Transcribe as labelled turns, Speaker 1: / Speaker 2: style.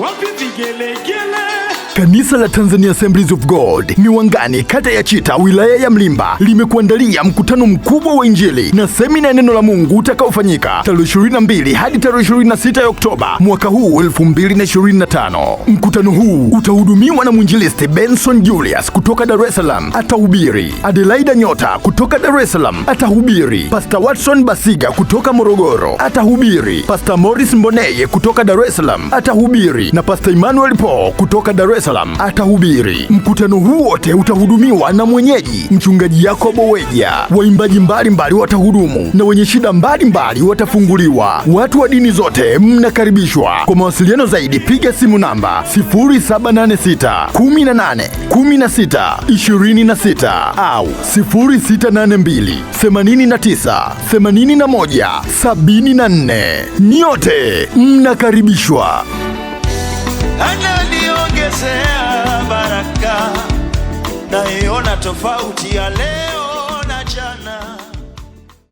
Speaker 1: wapi vigelegele?
Speaker 2: Kanisa la Tanzania Assemblies of God Miwangani, kata ya Chita, wilaya ya Mlimba, limekuandalia mkutano mkubwa wa Injili na semina ya neno la Mungu utakaofanyika tarehe 22 hadi tarehe 26 Oktoba mwaka huu 2025. Mkutano huu utahudumiwa na mwinjilisti Benson Julius kutoka Dar es Salaam atahubiri, Adelaida Nyota kutoka Dar es Salaam atahubiri, Pastor Watson Basiga kutoka Morogoro atahubiri, Pastor Morris Mboneye kutoka Dar es Salaam atahubiri na Pastor Emmanuel Paul kutoka Dar es Salaam atahubiri. Mkutano huu wote utahudumiwa na mwenyeji mchungaji Yakobo Weja. Waimbaji mbalimbali watahudumu na wenye shida mbalimbali watafunguliwa. Watu wa dini zote mnakaribishwa. Kwa mawasiliano zaidi piga simu namba 0786 18 16 26 au 0682 89 81 74. Nyote mnakaribishwa.
Speaker 1: Ananiongezea baraka, naiona tofauti ya leo.